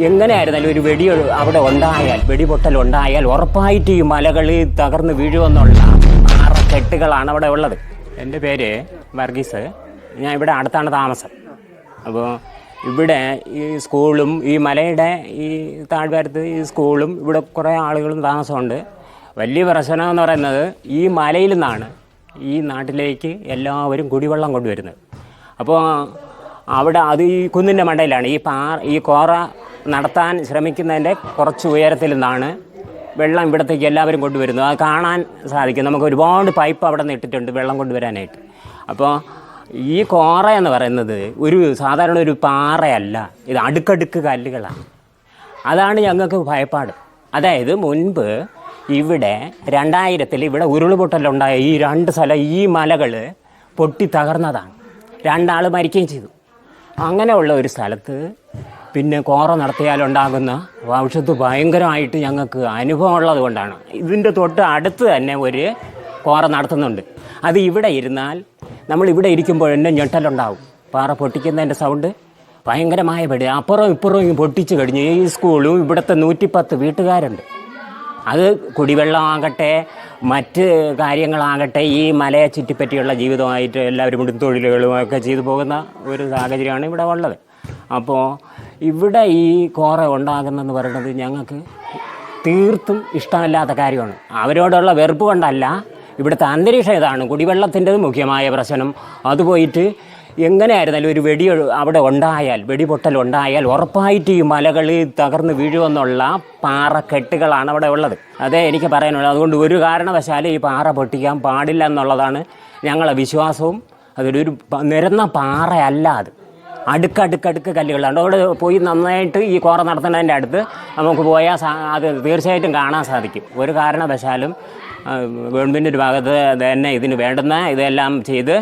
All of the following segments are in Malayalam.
എങ്ങനെയായിരുന്നാലും ഒരു അവിടെ ഉണ്ടായാൽ വെടിപൊട്ടലുണ്ടായാൽ ഉറപ്പായിട്ട് ഈ മലകൾ തകർന്ന് വീഴുമെന്നുള്ള പാറക്കെട്ടുകളാണ് അവിടെ ഉള്ളത്. എൻ്റെ പേര് വർഗീസ്. ഞാൻ ഇവിടെ അടുത്താണ് താമസം. അപ്പോൾ ഇവിടെ ഈ സ്കൂളും ഈ മലയുടെ ഈ താഴ്വാരത്ത് ഈ സ്കൂളും ഇവിടെ കുറേ ആളുകളും താമസമുണ്ട്. വലിയ പ്രശ്നം എന്ന് പറയുന്നത് ഈ മലയിൽ നിന്നാണ് ഈ നാട്ടിലേക്ക് എല്ലാവരും കുടിവെള്ളം കൊണ്ടുവരുന്നത്. അപ്പോൾ അവിടെ അത് ഈ കുന്നിൻ്റെ മണ്ടയിലാണ് ഈ കോറ നടത്താൻ ശ്രമിക്കുന്നതിൻ്റെ കുറച്ച് ഉയരത്തിൽ നിന്നാണ് വെള്ളം ഇവിടത്തേക്ക് എല്ലാവരും കൊണ്ടുവരുന്നത്. അത് കാണാൻ സാധിക്കും. നമുക്ക് ഒരുപാട് പൈപ്പ് അവിടെ നിന്ന് ഇട്ടിട്ടുണ്ട് വെള്ളം കൊണ്ടുവരാനായിട്ട്. അപ്പോൾ ഈ കോറ എന്ന് പറയുന്നത് സാധാരണ ഒരു പാറയല്ല, ഇത് അടുക്കടുക്ക് കല്ലുകളാണ്. അതാണ് ഞങ്ങൾക്ക് ഭയപ്പാട്. അതായത് മുൻപ് ഇവിടെ 2000 ഇവിടെ ഉരുൾപൊട്ടലുണ്ടായ ഈ 2 സ്ഥലം ഈ മലകൾ പൊട്ടി തകർന്നതാണ്. 2 ആൾ മരിക്കുകയും ചെയ്തു. അങ്ങനെയുള്ള ഒരു സ്ഥലത്ത് പിന്നെ കോറ നടത്തിയാലുണ്ടാകുന്ന ഭവിഷ്യത്ത് ഭയങ്കരമായിട്ട് ഞങ്ങൾക്ക് അനുഭവമുള്ളത് കൊണ്ടാണ്. ഇതിൻ്റെ തൊട്ട് അടുത്ത് തന്നെ ഒരു കോറ നടത്തുന്നുണ്ട്. അത് ഇവിടെ ഇരുന്നാൽ നമ്മളിവിടെ ഇരിക്കുമ്പോൾ തന്നെ ഞെട്ടലുണ്ടാവും. പാറ പൊട്ടിക്കുന്നതിൻ്റെ സൗണ്ട് ഭയങ്കരമായ പേടി. അപ്പുറം ഇപ്പുറവും പൊട്ടിച്ച് കഴിഞ്ഞ് ഈ സ്കൂളും ഇവിടുത്തെ 110 വീട്ടുകാരുണ്ട്. അത് കുടിവെള്ളമാകട്ടെ മറ്റ് കാര്യങ്ങളാകട്ടെ ഈ മലയെ ചുറ്റിപ്പറ്റിയുള്ള ജീവിതമായിട്ട് എല്ലാവരും കൂടി തൊഴിലുകളുമൊക്കെ ചെയ്തു പോകുന്ന ഒരു സാഹചര്യമാണ് ഇവിടെ ഉള്ളത്. അപ്പോൾ ഇവിടെ ഈ കോറ ഉണ്ടാകുന്നെന്ന് പറയുന്നത് ഞങ്ങൾക്ക് തീർത്തും ഇഷ്ടമല്ലാത്ത കാര്യമാണ്. അവരോടുള്ള വെറുപ്പ് കൊണ്ടല്ല, ഇവിടുത്തെ അന്തരീക്ഷം ഇതാണ്. കുടിവെള്ളത്തിൻ്റെത് മുഖ്യമായ പ്രശ്നം. അത് പോയിട്ട് എങ്ങനെയായിരുന്നാലും ഒരു അവിടെ ഉണ്ടായാൽ വെടിപൊട്ടലുണ്ടായാൽ ഉറപ്പായിട്ട് ഈ മലകൾ തകർന്ന് വീഴുമെന്നുള്ള പാറക്കെട്ടുകളാണ് അവിടെ ഉള്ളത്. അതേ എനിക്ക് പറയാനുള്ളത്. അതുകൊണ്ട് ഒരു കാരണവശാലും ഈ പാറ പൊട്ടിക്കാൻ പാടില്ല എന്നുള്ളതാണ് ഞങ്ങളെ വിശ്വാസവും. അതൊരു നിരന്ന പാറയല്ല, അത് അടുക്കടുക്കടുക്ക് കല്ലുകളാണ്. അവിടെ പോയി നന്നായിട്ട് ഈ കോറ നടത്തുന്നതിൻ്റെ അടുത്ത് നമുക്ക് പോയാൽ അത് തീർച്ചയായിട്ടും കാണാൻ സാധിക്കും. ഒരു കാരണവശാലും ഗവൺമെൻറ്റിൻ്റെ ഭാഗത്ത് തന്നെ ഇതിന് വേണ്ടുന്ന ഇതെല്ലാം ചെയ്ത്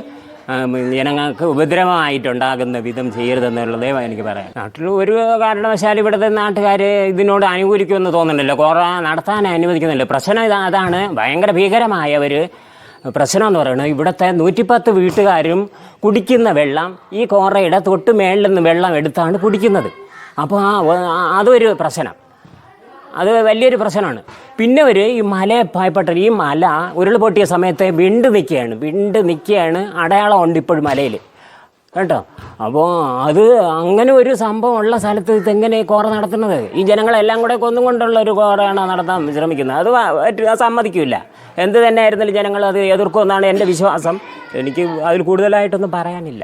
ജനങ്ങൾക്ക് ഉപദ്രവമായിട്ടുണ്ടാകുന്ന വിധം ചെയ്യരുതെന്നുള്ളതേ എനിക്ക് പറയാം. നാട്ടിൽ ഒരു കാരണവശാലും ഇവിടുത്തെ നാട്ടുകാർ ഇതിനോട് അനുകൂലിക്കുമെന്ന് തോന്നുന്നില്ല. കോറ നടത്താൻ അനുവദിക്കുന്നില്ല. പ്രശ്നം അതാണ്. ഭയങ്കര ഭീകരമായ ഒരു പ്രശ്നം എന്ന് പറയുന്നത് ഇവിടുത്തെ 110 വീട്ടുകാരും കുടിക്കുന്ന വെള്ളം ഈ കോറയുടെ തൊട്ട് മേളിൽ നിന്ന് വെള്ളം എടുത്താണ് കുടിക്കുന്നത്. അപ്പോൾ അതൊരു പ്രശ്നം, അത് വലിയൊരു പ്രശ്നമാണ്. പിന്നെ ഈ മലയെ ഭയപ്പെട്ട ഈ മല ഉരുൾപൊട്ടിയ സമയത്ത് വിണ്ട് നിൽക്കുകയാണ്. അടയാളമുണ്ട് ഇപ്പോഴും മലയിൽ കേട്ടോ. അപ്പോൾ അത് അങ്ങനെ ഒരു സംഭവം ഉള്ള സ്ഥലത്ത് ഇതെങ്ങനെ കോറ നടത്തുന്നത്? ഈ ജനങ്ങളെല്ലാം കൂടെ കൊന്നുകൊണ്ടുള്ള ഒരു കോറയാണ് നടത്താൻ ശ്രമിക്കുന്നത്. അത് സമ്മതിക്കില്ല. എന്ത് തന്നെ ആയിരുന്നാലും ജനങ്ങൾ അത് എതിർക്കുമെന്നാണ് എൻ്റെ വിശ്വാസം. എനിക്ക് അതിൽ കൂടുതലായിട്ടൊന്നും പറയാനില്ല.